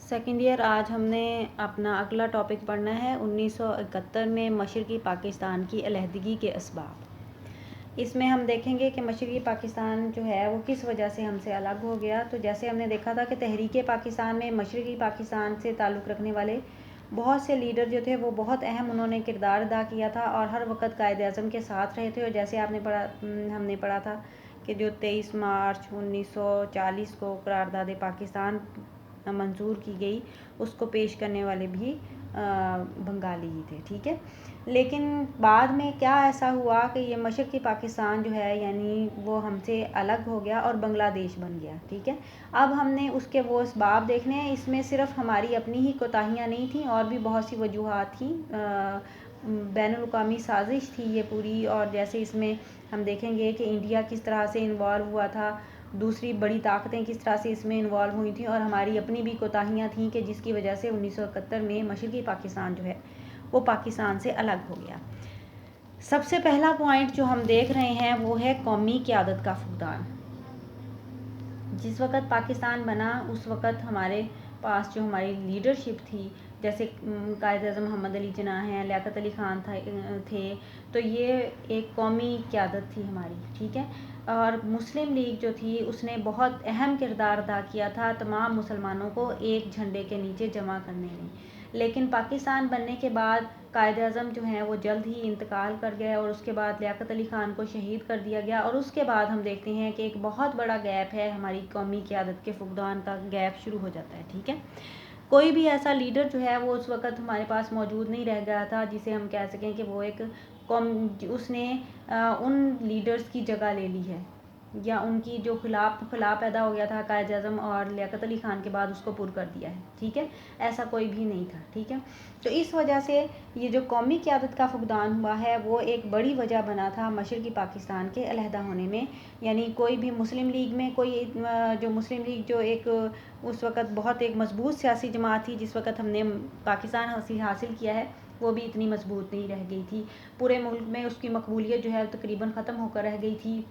Second year आज हमने अपना अगला टॉपिक पढ़ना है 1971 में मशरक़ी पाकिस्तान की अलहदगी के असबाब। इसमें हम देखेंगे कि मशरक़ी पाकिस्तान जो है वो किस वजह से हमसे अलग हो गया। तो जैसे हमने देखा था कि तहरीक पाकिस्तान में मशरक़ी पाकिस्तान से ताल्लुक़ रखने वाले बहुत से लीडर जो थे वो बहुत अहम उन्होंने किरदार अदा किया था और हर वक्त कायद-ए-आज़म के साथ रहे थे। और जैसे हमने पढ़ा था कि जो 23 मार्च 1940 को करारदाद पाकिस्तान मंजूर की गई उसको पेश करने वाले भी बंगाली ही थे। ठीक है, लेकिन बाद में क्या ऐसा हुआ कि ये मशरक़ी पाकिस्तान जो है यानी वो हमसे अलग हो गया और बांग्लादेश बन गया। ठीक है, अब हमने उसके वो असबाब देखने हैं। इसमें सिर्फ हमारी अपनी ही कोताहियाँ नहीं थी और भी बहुत सी वजूहात थी, बैनुल-अक़वामी साजिश थी ये पूरी। और जैसे इसमें हम देखेंगे कि इंडिया किस तरह से इन्वॉल्व हुआ था, दूसरी बड़ी ताकतें किस तरह से इसमें इन्वॉल्व हुई थी और हमारी अपनी भी कोताहियाँ थीं कि जिसकी वजह से 1971 में मशरक़ी पाकिस्तान जो है वो पाकिस्तान से अलग हो गया। सबसे पहला पॉइंट जो हम देख रहे हैं वो है कौमी क़यादत का फुक़दान। जिस वक़्त पाकिस्तान बना उस वक़्त हमारे पास जो हमारी लीडरशिप थी, जैसे कायद-ए-आज़म मोहम्मद अली जिन्ना हैं, लियाक़त अली ख़ान थे, तो ये एक कौमी क़यादत थी हमारी। ठीक है, और मुस्लिम लीग जो थी उसने बहुत अहम किरदार अदा किया था तमाम मुसलमानों को एक झंडे के नीचे जमा करने में। लेकिन पाकिस्तान बनने के बाद कायद-ए-आज़म जो हैं वो जल्द ही इंतकाल कर गए और उसके बाद लियाक़त अली ख़ान को शहीद कर दिया गया। और उसके बाद हम देखते हैं कि एक बहुत बड़ा गैप है, हमारी कौमी क़यादत के फुक़दान का गैप शुरू हो जाता है। ठीक है, कोई भी ऐसा लीडर जो है वो उस वक़्त हमारे पास मौजूद नहीं रह गया था जिसे हम कह सकें कि वो एक उसने उन लीडर्स की जगह ले ली है या उनकी जो खिला पैदा हो गया था कायद-ए-आज़म और लियाक़त अली ख़ान के बाद उसको पुर कर दिया है। ठीक है, ऐसा कोई भी नहीं था। ठीक है, तो इस वजह से ये जो कौमी क़यादत का फुक़दान हुआ है वो एक बड़ी वजह बना था मशरक़ी पाकिस्तान के अलहदा होने में। यानी कोई भी मुस्लिम लीग में जो मुस्लिम लीग जो एक उस वक़्त बहुत एक मजबूत सियासी जमात थी, जिस वक़्त हमने पाकिस्तान हासिल किया है वो भी इतनी मजबूत नहीं रह गई थी। पूरे मुल्क में उसकी मकबूलियत जो है तकरीबन ख़त्म होकर रह गई थी।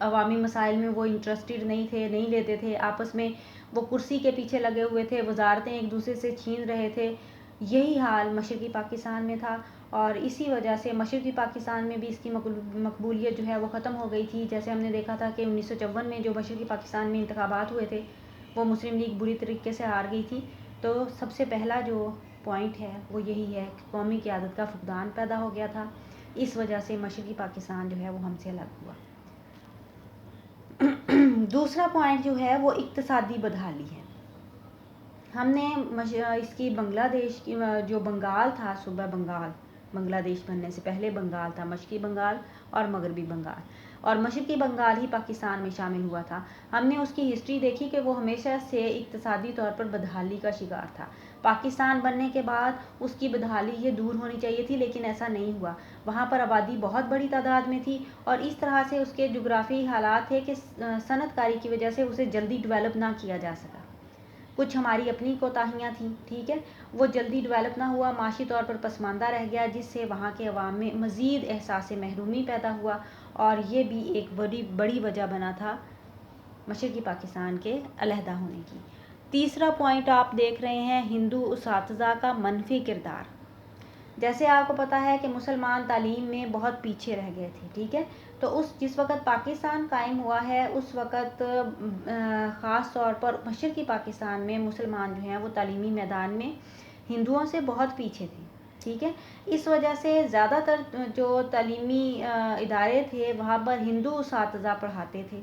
अवामी मसाइल में वो इंटरेस्टेड नहीं थे, नहीं लेते थे, आपस में वो कुर्सी के पीछे लगे हुए थे, वजारतें एक दूसरे से छीन रहे थे। यही हाल मशरक़ी पाकिस्तान में था और इसी वजह से मशरक़ी पाकिस्तान में भी इसकी मकबूलियत जो है वो ख़त्म हो गई थी। जैसे हमने देखा था कि 1954 में जो मशरक़ी पाकिस्तान में इंतखाबात हुए थे वो मुस्लिम लीग बुरी तरीके से हार गई थी। तो सबसे पहला जो पॉइंट है वो यही है कि कौमी क़यादत का फुक़दान पैदा हो गया था। इस वजह से मशरक़ी पाकिस्तान जो है वो हमसे अलग हुआ। दूसरा पॉइंट जो है वो इक़्तिसादी बदहाली है। हमने इसकी बांग्लादेश की जो बंगाल था, सूबा बंगाल, बांग्लादेश बनने से पहले बंगाल था, मशरक़ी बंगाल और मगरबी बंगाल, और मशरक़ी बंगाल ही पाकिस्तान में शामिल हुआ था। हमने उसकी हिस्ट्री देखी कि वो हमेशा से इक़्तिसादी तौर पर बदहाली का शिकार था। पाकिस्तान बनने के बाद उसकी बदहाली ये दूर होनी चाहिए थी, लेकिन ऐसा नहीं हुआ। वहाँ पर आबादी बहुत बड़ी तादाद में थी और इस तरह से उसके जोग्राफी हालात थे कि सनतकारी की वजह से उसे जल्दी डेवलप ना किया जा सका। कुछ हमारी अपनी कोताहियाँ थीं। ठीक है, वो जल्दी डेवलप ना हुआ, माशी तौर पर पसमानदा रह गया, जिससे वहाँ के अवाम में मज़ीद एहसास महरूमी पैदा हुआ और ये भी एक बड़ी वजह बना था मशरक़ी पाकिस्तान के अलहदा होने की। तीसरा पॉइंट आप देख रहे हैं हिंदू उसातिज़ा का मनफी किरदार। जैसे आपको पता है कि मुसलमान तालीम में बहुत पीछे रह गए थे। ठीक है, तो जिस वक़्त पाकिस्तान कायम हुआ है उस वक़्त ख़ास तौर पर मशरक़ी पाकिस्तान में मुसलमान जो हैं वो तालीमी मैदान में हिंदुओं से बहुत पीछे थे। ठीक है, इस वजह से ज़्यादातर जो तालीमी इदारे थे वहाँ पर हिंदू उसातिज़ा पढ़ाते थे।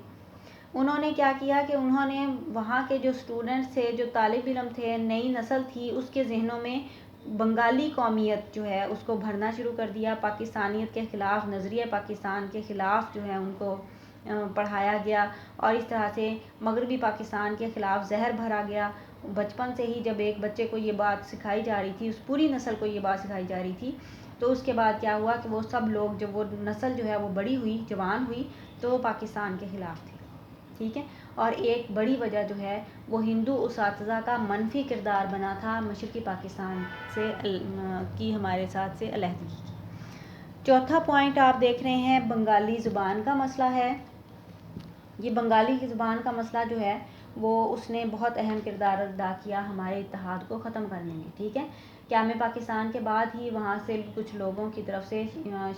उन्होंने क्या किया कि उन्होंने वहाँ के जो स्टूडेंट्स थे, जो तालिब इल्म थे, नई नस्ल थी, उसके जहनों में बंगाली कौमियत जो है उसको भरना शुरू कर दिया। पाकिस्तानियत के ख़िलाफ़, नज़रिया पाकिस्तान के ख़िलाफ़ जो है उनको पढ़ाया गया और इस तरह से मगरबी पाकिस्तान के ख़िलाफ़ जहर भरा गया। बचपन से ही जब एक बच्चे को ये बात सिखाई जा रही थी, उस पूरी नस्ल को ये बात सिखाई जा रही थी, तो उसके बाद क्या हुआ कि वो सब लोग, जब वो नस्ल जो है वो बड़ी हुई, जवान हुई, तो वो पाकिस्तान के ख़िलाफ़ थे। ठीक है, और एक बड़ी वजह जो है वो हिंदू उसातिज़ा का मनफी किरदार बना था मशरक़ी पाकिस्तान से की हमारे साथ से अलहदगी की। चौथा पॉइंट आप देख रहे हैं बंगाली ज़ुबान का मसला है। ये बंगाली की ज़ुबान का मसला जो है वो उसने बहुत अहम किरदार अदा किया हमारे इत्तेहाद को ख़त्म करने में। ठीक है, क़याम पाकिस्तान के बाद ही वहाँ से कुछ लोगों की तरफ से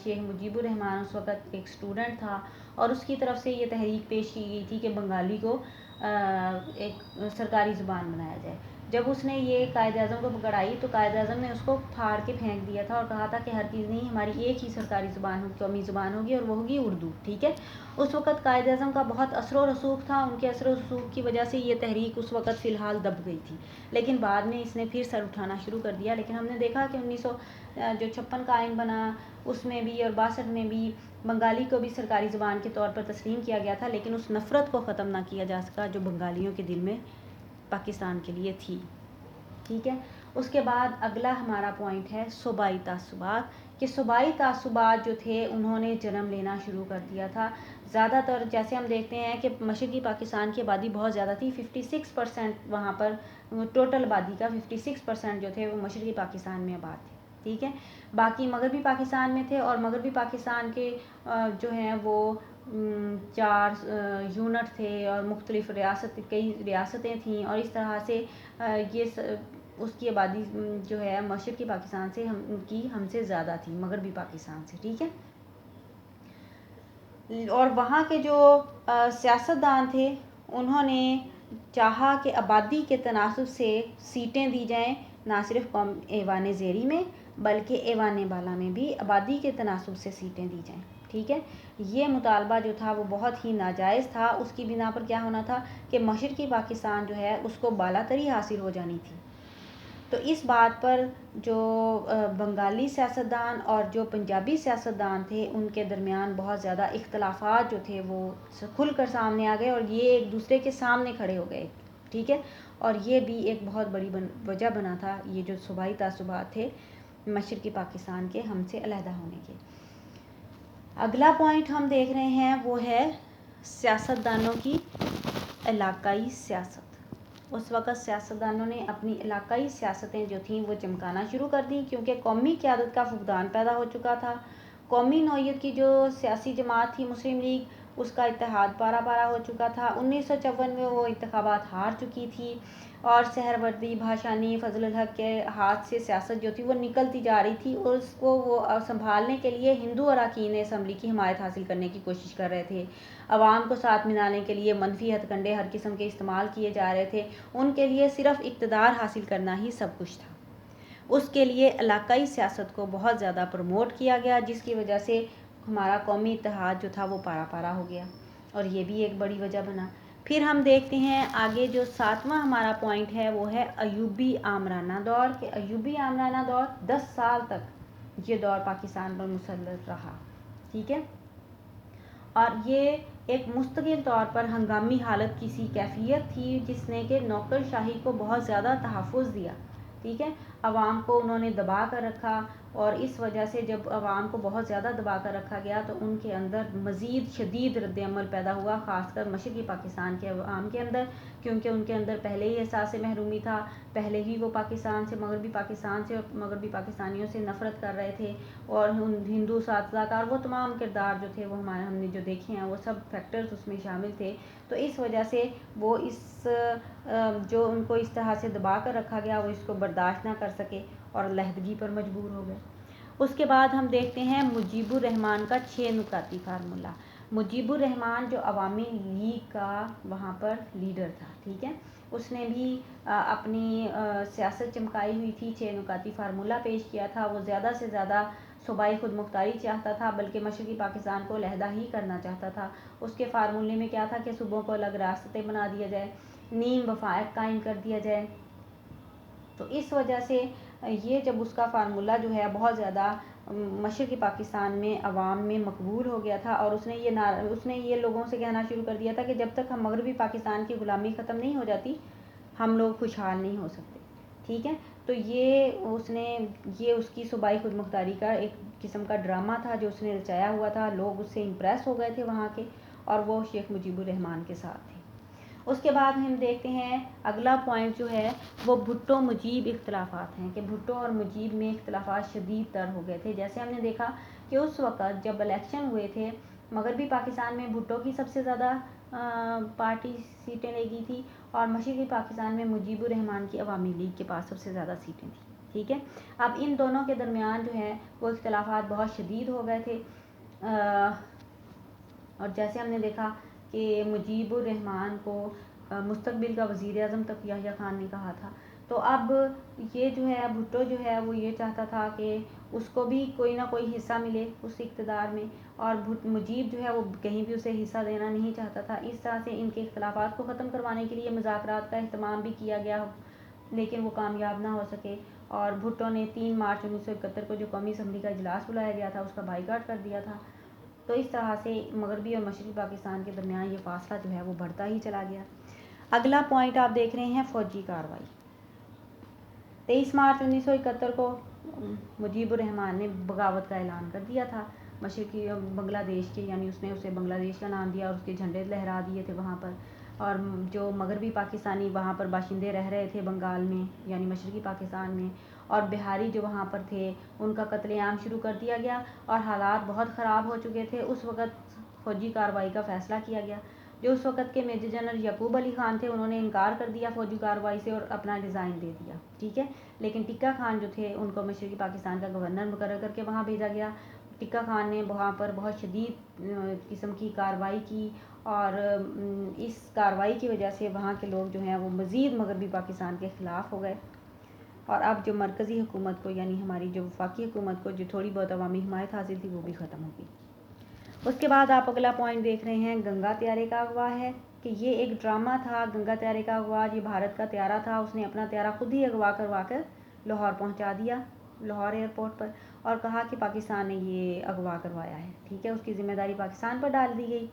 शेख मुजीबुर रहमान उस वक़्त एक स्टूडेंट था और उसकी तरफ से ये तहरीक पेश की गई थी कि बंगाली को एक सरकारी ज़ुबान बनाया जाए। जब उसने ये कायद-ए-आज़म को पकड़ाई तो कायद-ए-आज़म ने उसको फाड़ के फेंक दिया था और कहा था कि हरगिज़ नहीं, हमारी एक ही सरकारी ज़ुबान होगी, कौमी ज़ुबान होगी और वो होगी उर्दू। ठीक है, उस वक़्त कायद-ए-आज़म का बहुत असर व रसूख था, उनके असर व रसूख की वजह से ये तहरीक उस वक़्त फ़िलहाल दब गई थी, लेकिन बाद में इसने फिर सर उठाना शुरू कर दिया। लेकिन हमने देखा कि 1956 का आइन बना उसमें भी और 62 में भी बंगाली को भी सरकारी ज़ुबान के तौर पर तस्लीम किया गया था, लेकिन उस नफ़रत को ख़त्म ना किया जा सका जो बंगालियों के दिल में पाकिस्तान के लिए थी। ठीक है, उसके बाद अगला हमारा पॉइंट है सूबाई तासुबात, कि सूबाई तासुबात जो थे उन्होंने जन्म लेना शुरू कर दिया था। ज़्यादातर जैसे हम देखते हैं कि मशरक़ी पाकिस्तान की आबादी बहुत ज़्यादा थी, 56% वहाँ पर टोटल आबादी का 56% जो थे वो मशरक़ी पाकिस्तान में आबाद थे। ठीक है, बाकी मगरबी पाकिस्तान में थे और मगरबी पाकिस्तान के जो हैं वो 4 यूनिट थे और मुख्तलिफ़ कई रियासतें थीं और इस तरह से ये उसकी आबादी जो है मशरक़ी पाकिस्तान से उनकी हमसे ज़्यादा थी, मगरबी पाकिस्तान से। ठीक है, और वहाँ के जो सियासतदान थे उन्होंने चाहा कि आबादी के तनासब से सीटें दी जाएं, ना सिर्फ ऐवान ज़ेरी में बल्कि ऐवान बाला में भी आबादी के तनासब से सीटें दी जाएं। ठीक है, ये मुतालबा जो था वो बहुत ही नाजायज़ था। उसकी बिना पर क्या होना था कि मशरक़ी पाकिस्तान जो है उसको बालातरी हासिल हो जानी थी। तो इस बात पर जो बंगाली सियासतदान और जो पंजाबी सियासतदान थे उनके दरमियान बहुत ज़्यादा इख्तलाफात जो थे वो खुल कर सामने आ गए और ये एक दूसरे के सामने खड़े हो गए। ठीक है, और ये भी एक बहुत बड़ी वजह बना था ये जो सूबाई तासुबात थे मशरक़ी पाकिस्तान के हमसे अलहदा होने के। अगला पॉइंट हम देख रहे हैं वो है सियासतदानों की इलाकाई सियासत। उस वक़्त सियासतदानों ने अपनी इलाकाई सियासतें जो थीं वो चमकाना शुरू कर दी, क्योंकि कौमी क़यादत का फुक़दान पैदा हो चुका था। कौमी नौइयत की जो सियासी जमात थी मुस्लिम लीग, उसका इत्तेहाद पारा पारा हो चुका था। 1954 में वो इंतखाबात हार चुकी थी और सहरवर्दी भाषानी फजलुल हक के हाथ से सियासत जो थी वो निकलती जा रही थी और उसको वो संभालने के लिए हिंदू अरकान असम्बली की हिमायत हासिल करने की कोशिश कर रहे थे। अवाम को साथ मिलाने के लिए मनफी हथकंडे हर किस्म के इस्तेमाल किए जा रहे थे। उनके लिए सिर्फ इक़्तिदार हासिल करना ही सब कुछ था। उसके लिए इलाकाई सियासत को बहुत ज़्यादा प्रमोट किया गया, जिसकी वजह से हमारा कौमी इत्तेहाद जो था वो पारा पारा हो गया और ये भी एक बड़ी वजह बना। फिर हम देखते हैं आगे जो 7वां हमारा पॉइंट है वो है अयूबी आमराना दौर, के अयूबी आमराना दौर 10 साल तक ये दौर पाकिस्तान पर मुसल्लत रहा। ठीक है, और ये एक मुस्तकिल तौर पर हंगामी हालत की सी कैफियत थी जिसने कि नौकरशाही को बहुत ज़्यादा तहफ़्फ़ुज़ दिया। ठीक है, अवाम को उन्होंने दबा कर रखा और इस वजह से जब अवाम को बहुत ज़्यादा दबा कर रखा गया तो उनके अंदर मज़ीद शदीद रद्द-ए-अमल पैदा हुआ, ख़ासकर मशरक़ी पाकिस्तान के अवाम के अंदर, क्योंकि उनके अंदर पहले ही एहसास महरूमी था, पहले ही वो पाकिस्तान से मगरबी पाकिस्तान से और मगरबी पाकिस्तानियों से नफ़रत कर रहे थे और हिंदू साथकार वो तमाम किरदार जो थे वो हमने जो देखे हैं वो सब फैक्टर्स उसमें शामिल थे। तो इस वजह से वो जो उनको इस तरह से दबा कर रखा गया वो इसको बर्दाश्त ना कर सके और अलहदगी पर मजबूर हो गए। उसके बाद हम देखते हैं मुजीबुर रहमान का 6 नुकाती फार्मूला। मुजीबुर रहमान जो अवामी लीग का वहाँ पर लीडर था। ठीक है, उसने भी अपनी सियासत चमकाई हुई थी, 6 नुकाती फार्मूला पेश किया था। वो ज़्यादा से ज़्यादा सूबाई खुद मुख्तारी चाहता था, बल्कि मशरक़ी पाकिस्तान को अलहदा ही करना चाहता था। उसके फार्मूले में क्या था कि सूबों को अलग रियासतें बना दिया जाए, नीम वफ़ाक़ कायम कर दिया जाए। तो इस वजह से ये जब उसका फार्मूला जो है बहुत ज़्यादा मशरक़ी पाकिस्तान में अवाम में मकबूल हो गया था और उसने ये लोगों से कहना शुरू कर दिया था कि जब तक हम मगरबी पाकिस्तान की ग़ुलामी ख़त्म नहीं हो जाती हम लोग खुशहाल नहीं हो सकते। ठीक है, तो ये उसकी सूबाई खुद मुख्तारी का एक किस्म का ड्रामा था जो उसने रचाया हुआ था। लोग उससे इम्प्रेस हो गए थे वहाँ के और वो शेख मुजीबुर रहमान के साथ थे। उसके बाद हम देखते हैं अगला पॉइंट जो है वो भुट्टो मुजीब इख्तलाफात हैं, कि भुट्टो और मुजीब में इख्तलाफात शदीद तर हो गए थे। जैसे हमने देखा कि उस वक़्त जब इलेक्शन हुए थे मगरबी पाकिस्तान में भुट्टो की सबसे ज़्यादा पार्टी सीटें ले गई थी और मशरक़ी पाकिस्तान में मुजीबुर रहमान की अवामी लीग के पास सबसे ज़्यादा सीटें थी। ठीक है, अब इन दोनों के दरमियान जो है वो इख्तलाफात बहुत शदीद हो गए थे। और जैसे हमने देखा कि मुजीबुर रहमान को मुस्तकबिल का वज़ीर आज़म तक याह्या खान ने कहा था। तो अब ये जो है भुट्टो जो है वो ये चाहता था कि उसको भी कोई ना कोई हिस्सा मिले उस इक़्तिदार में, और मुजीब जो है वो कहीं भी उसे हिस्सा देना नहीं चाहता था। इस तरह से इनके इख्तलाफात को ख़त्म करवाने के लिए मुज़ाकरात का अहतमाम भी किया गया, लेकिन वो कामयाब ना हो सके और भुट्टो ने 3 मार्च 1971 को जो कौमी असम्बली का इजलास बुलाया गया था उसका बाइकाट कर दिया था। तो इस तरह से मगरबी और मशरक़ी पाकिस्तान के दरमियान ये फासला जो है वो बढ़ता ही चला गया। अगला पॉइंट आप देख रहे हैं फ़ौजी कार्रवाई। 23 मार्च 1971 को मुजीबुर रहमान ने बगावत का ऐलान कर दिया था मशरक़ी बांग्लादेश के, यानी उसने उसे बांग्लादेश का नाम दिया और उसके झंडे लहरा दिए थे वहाँ पर। और जो मगरबी पाकिस्तानी वहाँ पर बाशिंदे रह रहे थे बंगाल में यानी मशरक़ी पाकिस्तान में, और बिहारी जो वहाँ पर थे उनका कत्लेआम शुरू कर दिया गया और हालात बहुत ख़राब हो चुके थे। उस वक़्त फ़ौजी कार्रवाई का फ़ैसला किया गया। जो उस वक़्त के मेजर जनरल यकूब अली ख़ान थे उन्होंने इनकार कर दिया फ़ौजी कार्रवाई से और अपना रिज़ाइन दे दिया। ठीक है, लेकिन टिक्का खान जो थे उनको मशरक़ी पाकिस्तान का गवर्नर मुकर्रर करके वहाँ भेजा गया। टिक्का खान ने वहाँ पर बहुत शदीद किस्म की कार्रवाई की और इस कार्रवाई की वजह से वहाँ के लोग जो हैं वो मज़ीद मगरबी पाकिस्तान के ख़िलाफ़ हो गए। और अब जो मरकज़ी हुकूमत को यानी हमारी जो वफाकी हुकूमत को जो थोड़ी बहुत अवामी हिमायत हासिल थी वो भी ख़त्म हो गई। उसके बाद आप अगला पॉइंट देख रहे हैं गंगा त्यारे का अगवा है कि ये एक ड्रामा था। गंगा त्यारे का अगवा ये भारत का त्यारा था, उसने अपना त्यारा खुद ही अगवा करवा कर लाहौर पहुँचा दिया, लाहौर एयरपोर्ट पर, और कहा कि पाकिस्तान ने ये अगवा करवाया है। ठीक है, उसकी ज़िम्मेदारी पाकिस्तान पर डाल दी गई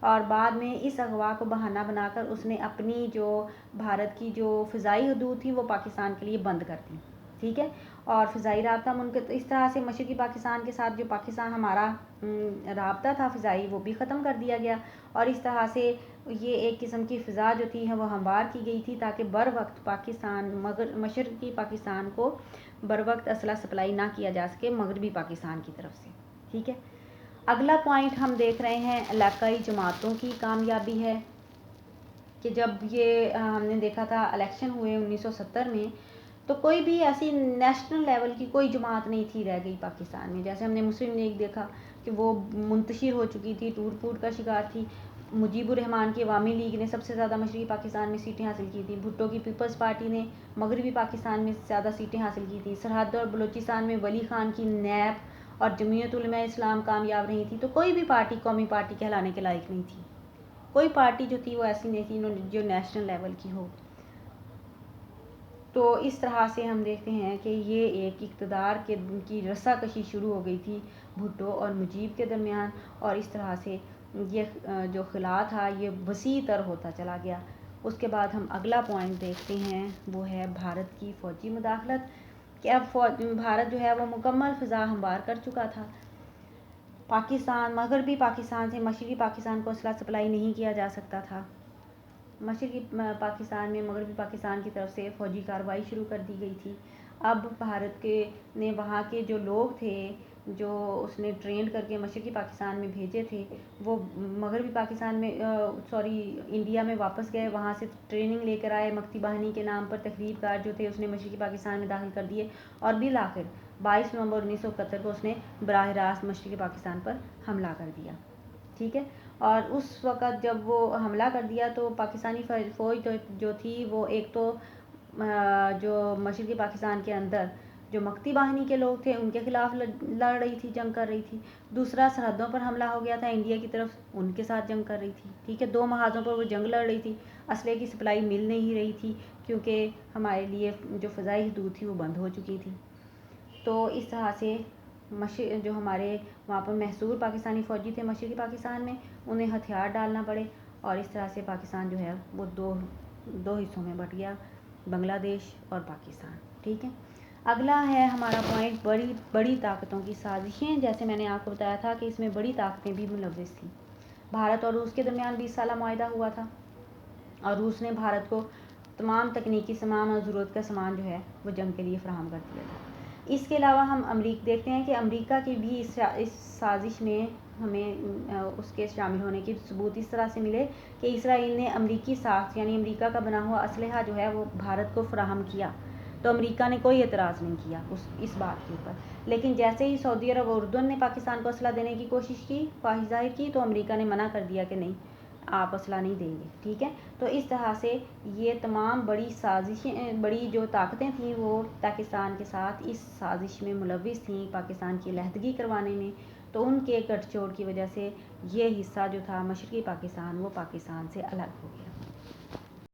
और बाद में इस अगवा को बहाना बनाकर उसने अपनी जो भारत की जो फ़िज़ाई हदूद थी वो पाकिस्तान के लिए बंद कर दी। ठीक है, और फ़िज़ाई राब्ता मुनक़िद, इस तरह से मशरक़ी पाकिस्तान के साथ जो पाकिस्तान हमारा राब्ता था फ़िज़ाई वो भी ख़त्म कर दिया गया और इस तरह से ये एक किस्म की फ़िज़ा जो थी है वो हमवार की गई थी ताकि बर वक्त पाकिस्तान मशरक़ी पाकिस्तान को बर वक्त असला सप्लाई ना किया जा सके मगरबी पाकिस्तान की तरफ से। ठीक है, अगला पॉइंट हम देख रहे हैं इलाकाई जमातों की कामयाबी है कि जब ये हमने देखा था इलेक्शन हुए 1970 में तो कोई भी ऐसी नेशनल लेवल की कोई जमात नहीं थी रह गई पाकिस्तान में। जैसे हमने मुस्लिम लीग देखा कि वो मुंतशिर हो चुकी थी, टूट फूट का शिकार थी। मुजीबुर रहमान की अवामी लीग ने सबसे ज़्यादा मशरक़ी पाकिस्तान में सीटें हासिल की थी। भुट्टो की पीपल्स पार्टी ने मगरबी पाकिस्तान में ज़्यादा सीटें हासिल की थी। सरहद और बलूचिस्तान में वली खान की नैब और जमीयत उलमा इस्लाम कामयाब रही थी। तो कोई भी पार्टी कौमी पार्टी कहलाने के लायक नहीं थी। कोई पार्टी जो थी वो ऐसी नहीं थी जो नेशनल लेवल की हो। तो इस तरह से हम देखते हैं कि ये एक इक़्तिदार की रस्साकशी शुरू हो गई थी भुट्टो और मुजीब के दरमियान और इस तरह से ये जो खिला था ये वसी तर होता चला गया। उसके बाद हम अगला पॉइंट देखते हैं वो है भारत की फ़ौजी मुदाखलत कि अब भारत जो है वो मुकम्मल फ़िज़ा हमवार कर चुका था। पाकिस्तान मगरबी पाकिस्तान से मशरक़ी पाकिस्तान को असला सप्लाई नहीं किया जा सकता था। मशरक़ी पाकिस्तान में मगरबी पाकिस्तान की तरफ से फ़ौजी कार्रवाई शुरू कर दी गई थी। अब भारत के ने वहाँ के जो लोग थे जो उसने ट्रेंड करके मशरक़ी पाकिस्तान में भेजे थे वो मगरबी पाकिस्तान में इंडिया में वापस गए, वहाँ से ट्रेनिंग लेकर आए। मक्ती बाहिनी के नाम पर तकरीबकार जो थे उसने मशरक़ी पाकिस्तान में दाखिल कर दिए और बिल आखिर 22 नवंबर 1971 को उसने बराह रास्त मशरक़ी पाकिस्तान पर हमला कर दिया। ठीक है, और उस वक़्त जब वो हमला कर दिया तो पाकिस्तानी फ़ौज जो थी वो एक तो जो मशरक़ी पाकिस्तान के अंदर जो मक्ती बाहिनी के लोग थे उनके ख़िलाफ़ लड़ रही थी, जंग कर रही थी। दूसरा सरहदों पर हमला हो गया था इंडिया की तरफ, उनके साथ जंग कर रही थी। ठीक है, 2 महाज़ों पर वो जंग लड़ रही थी। असले की सप्लाई मिल नहीं रही थी क्योंकि हमारे लिए जो फ़िज़ाई हदूद थी वो बंद हो चुकी थी। तो इस तरह से जो हमारे वहाँ पर महसूर पाकिस्तानी फ़ौजी थे मशरक़ी पाकिस्तान में उन्हें हथियार डालना पड़े और इस तरह से पाकिस्तान जो है वो दो हिस्सों में बट गया, बांग्लादेश और पाकिस्तान। ठीक है, अगला है हमारा पॉइंट बड़ी ताकतों की साजिशें। जैसे मैंने आपको बताया था कि इसमें बड़ी ताकतें भी मुलव्वस थी। भारत और रूस के दरमियान 20 साला मुआहदा हुआ था और रूस ने भारत को तमाम तकनीकी सामान और ज़रूरत का सामान जो है वो जंग के लिए फ़राहम कर दिया था। इसके अलावा हम देखते हैं कि अमेरिका की भी इस साजिश में हमें उसके शामिल होने की सबूत इस तरह से मिले कि इसराइल ने अमेरिकी साख यानी अमेरिका का बना हुआ असलहा जो है वो भारत को फराहम किया, तो अमेरिका ने कोई एतराज़ नहीं किया इस बात के ऊपर। लेकिन जैसे ही सऊदी अरब और उर्दन ने पाकिस्तान को असला देने की कोशिश की, ख्वाहिश जाहिर की, तो अमेरिका ने मना कर दिया कि नहीं, आप असला नहीं देंगे। ठीक है, तो इस तरह से ये तमाम बड़ी साजिशें, बड़ी जो ताकतें थीं वो पाकिस्तान के साथ इस साजिश में मुलविस थीं, पाकिस्तान की अलहदगी करवाने में। तो उनके गठजोड़ की वजह से ये हिस्सा जो था मशरक़ी पाकिस्तान, वो पाकिस्तान से अलग हो गया।